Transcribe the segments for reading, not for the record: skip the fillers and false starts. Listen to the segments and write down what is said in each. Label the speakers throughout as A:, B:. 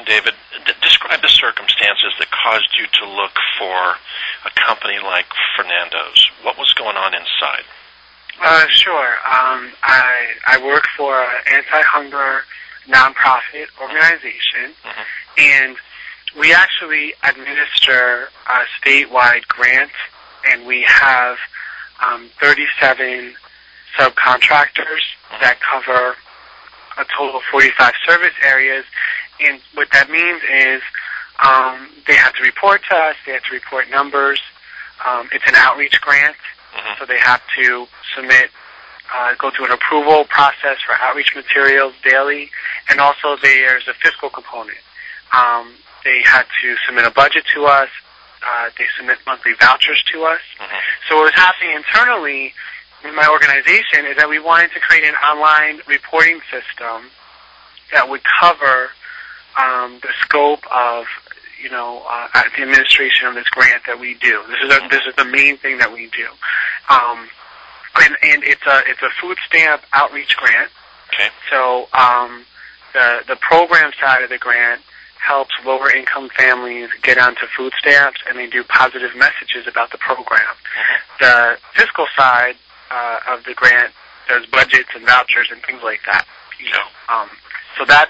A: David, describe the circumstances that caused you to look for a company like Fernando's. What was going on inside?
B: Sure. I work for an anti-hunger nonprofit organization, and we actually administer a statewide grant, and we have 37 subcontractors that cover a total of 45 service areas. And what that means is they have to report to us, they have to report numbers. It's an outreach grant, so they have to submit, go through an approval process for outreach materials daily, and also there's a fiscal component. They had to submit a budget to us. They submit monthly vouchers to us. So what was happening internally in my organization is that we wanted to create an online reporting system that would cover the scope of, the administration of this grant that we do. This is the main thing that we do, and it's a food stamp outreach grant.
A: Okay.
B: So the program side of the grant helps lower income families get onto food stamps, and they do positive messages about the program. The fiscal side of the grant does budgets and vouchers and things like that. So that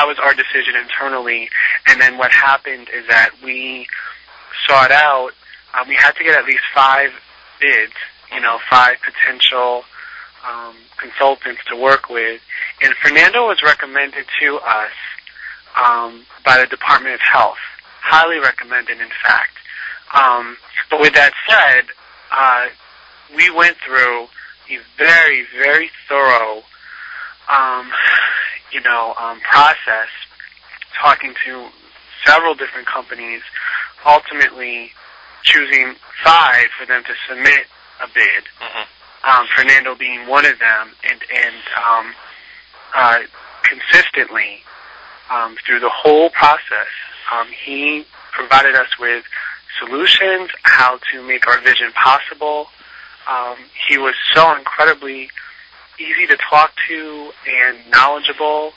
B: was our decision internally. And then what happened is that we sought out. We had to get at least 5 bids. 5 potential consultants to work with. And Fernando was recommended to us by the Department of Health. Highly recommended, in fact. But with that said, we went through a very, very thorough, process, talking to several different companies, ultimately choosing 5 for them to submit a bid. Fernando being one of them, and consistently through the whole process, he provided us with solutions, how to make our vision possible. He was so incredibly easy to talk to and knowledgeable.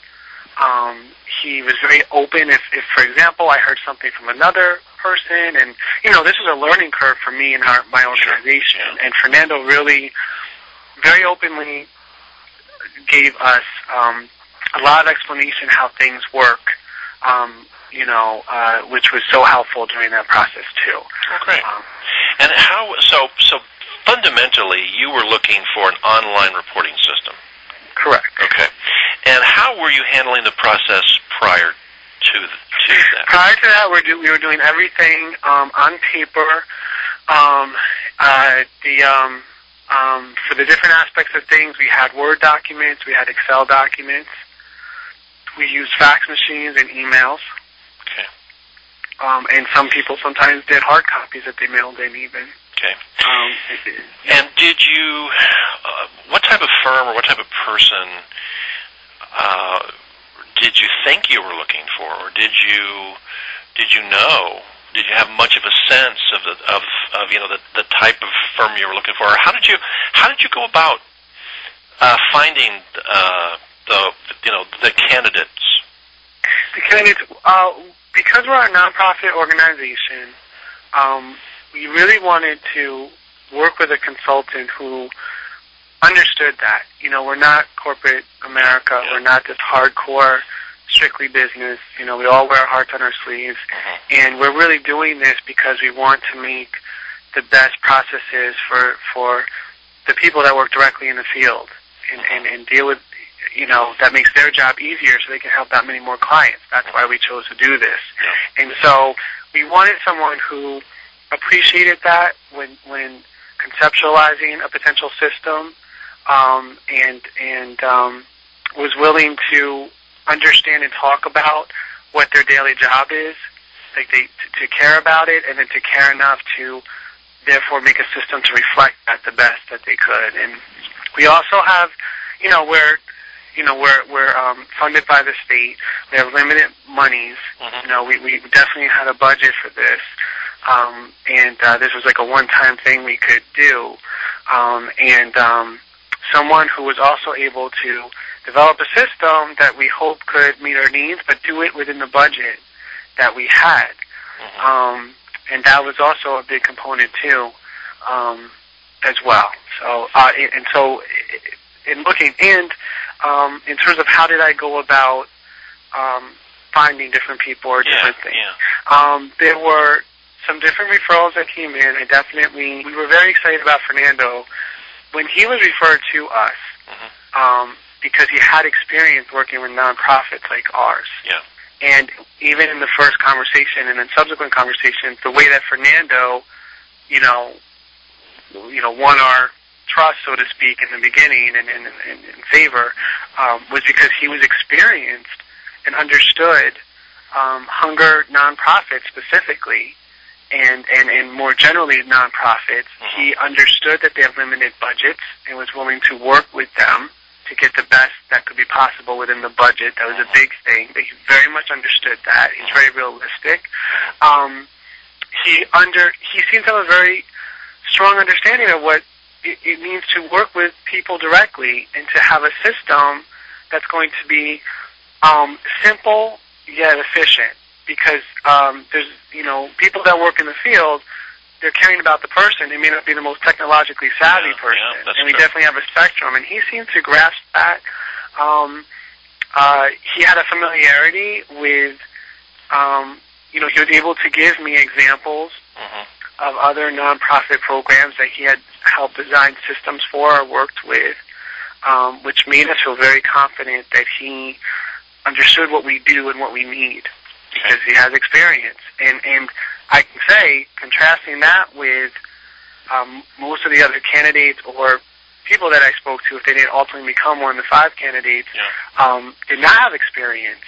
B: He was very open. If, for example, I heard something from another person, and this was a learning curve for me and my organization. And Fernando really, very openly, gave us a lot of explanation how things work. Which was so helpful during that process too.
A: Oh, great. And how? So fundamentally, you were looking for an online reporting system.
B: Correct.
A: Okay. And how were you handling the process prior to that?
B: Prior to that, we were doing everything on paper. For the different aspects of things, we had Word documents, we had Excel documents. We used fax machines and emails.
A: Okay.
B: And some people sometimes did hard copies that they mailed in even.
A: Okay. And did you, what type of firm or what type of person did you think you were looking for, or did you know? Did you have much of a sense of the type of firm you were looking for? Or how did you go about finding the candidates?
B: The candidates, because we're a nonprofit organization, we really wanted to work with a consultant who understood that. We're not corporate America. We're not this hardcore, strictly business. We all wear our hearts on our sleeves. And we're really doing this because we want to make the best processes for the people that work directly in the field and deal with, that makes their job easier so they can help that many more clients. That's why we chose to do this. And so we wanted someone who appreciated that when conceptualizing a potential system, and was willing to understand and talk about what their daily job is, like to care about it, and then to care enough to therefore make a system to reflect that the best that they could. And we also have, we're funded by the state. We have limited monies. We definitely had a budget for this. And this was like a one-time thing we could do. Someone who was also able to develop a system that we hope could meet our needs, but do it within the budget that we had. And that was also a big component too, as well. So, in looking, and in terms of how did I go about finding different people or different things, there were some different referrals that came in. We were very excited about Fernando when he was referred to us, because he had experience working with nonprofits like ours.
A: Yeah.
B: And even in the first conversation and in subsequent conversations, the way that Fernando, won our trust, so to speak, in the beginning and in favor, was because he was experienced and understood hunger nonprofits specifically, and more generally nonprofits. He understood that they have limited budgets and was willing to work with them to get the best that could be possible within the budget. That was a big thing. But he very much understood that. He's very realistic. He seems to have a very strong understanding of what it means to work with people directly and to have a system that's going to be simple yet efficient. Because there's people that work in the field, they're caring about the person. They may not be the most technologically savvy person, and we definitely have a spectrum. And he seemed to grasp that. He had a familiarity with, he was able to give me examples of other nonprofit programs that he had helped design systems for or worked with, which made us feel very confident that he understood what we do and what we need, because he has experience. And I can say, contrasting that with most of the other candidates or people that I spoke to, if they didn't ultimately become one of the 5 candidates, did not have experience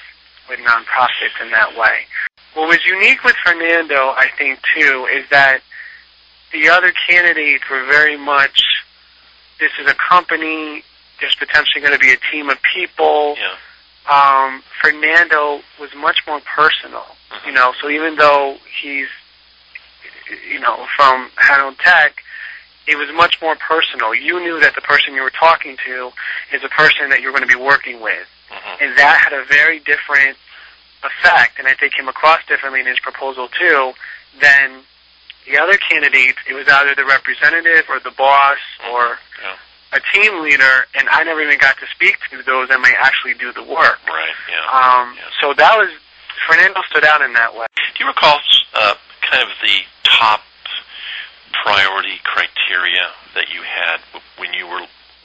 B: with nonprofits in that way. What was unique with Fernando, I think, too, is that the other candidates were very much, this is a company, there's potentially going to be a team of people. Fernando was much more personal, so even though he's, from Hanoi Tech, it was much more personal. You knew that the person you were talking to is a person that you're going to be working with. And that had a very different effect, and I think came across differently in his proposal too, than the other candidates. It was either the representative or the boss or a team leader, and I never even got to speak to those that might actually do the work. So that was, Fernando stood out in that way.
A: Do you recall kind of the top priority criteria that you had when you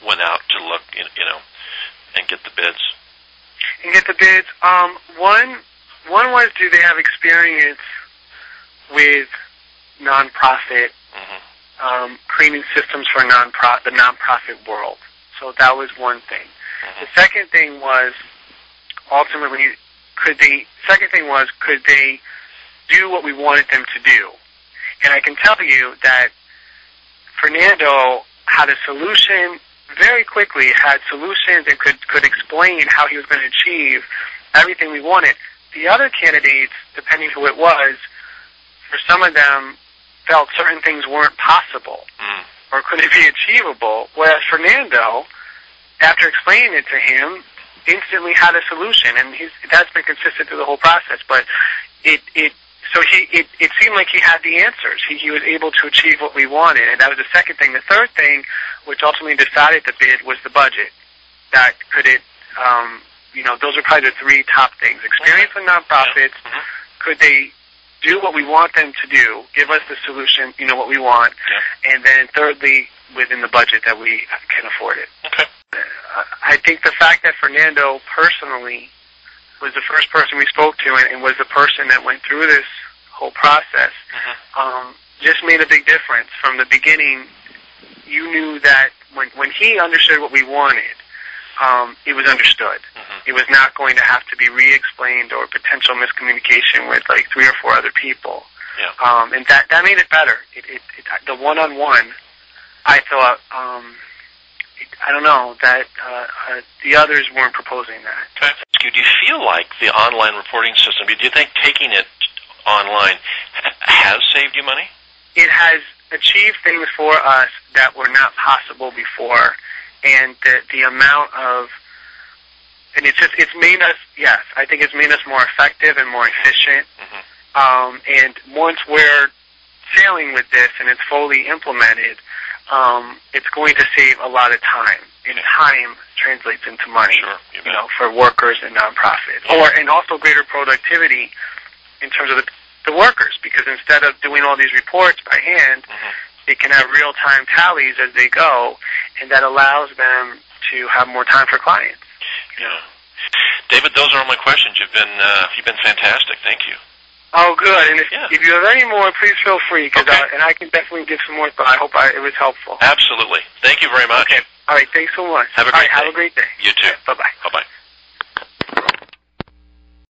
A: went out to look, and get the bids?
B: And get the bids. One was, do they have experience with nonprofit, creating systems for the nonprofit world. So that was one thing. The second thing was, ultimately, could they do what we wanted them to do? And I can tell you that Fernando had a solution very quickly, had solutions, and could explain how he was going to achieve everything we wanted. The other candidates, depending who it was, for some of them, felt certain things weren't possible or couldn't be achievable, whereas Fernando, after explaining it to him, instantly had a solution, and that's been consistent through the whole process. But it seemed like he had the answers. He was able to achieve what we wanted, and that was the second thing. The third thing, which ultimately decided the bid, was the budget. That could it, those are probably the 3 top things. Experience with nonprofits. Could they do what we want them to do, give us the solution, what we want, and then thirdly, within the budget that we can afford it. I think the fact that Fernando personally was the first person we spoke to and was the person that went through this whole process, just made a big difference. From the beginning, you knew that when he understood what we wanted, it was understood. It was not going to have to be re-explained or potential miscommunication with like 3 or 4 other people. And that made it better. The one-on-one, I thought, I don't know, that the others weren't proposing that.
A: Do you feel like the online reporting system, do you think taking it online has saved you money?
B: It has achieved things for us that were not possible before, and the amount of And it's made us, yes, I think it's made us more effective and more efficient. And once we're sailing with this and it's fully implemented, it's going to save a lot of time. And time translates into money,
A: you know,
B: for workers and nonprofits. And also greater productivity in terms of the workers, because instead of doing all these reports by hand, they can have real-time tallies as they go, and that allows them to have more time for clients.
A: Yeah. David, those are all my questions. You've been fantastic. Thank you.
B: Oh, good. And if you have any more, please feel free, and I can definitely give some more thought. I hope it was helpful.
A: Absolutely. Thank you very much.
B: Okay. All right. Thanks so much.
A: Have a great day.
B: Have a great day.
A: You too.
B: Bye-bye.
A: Bye-bye.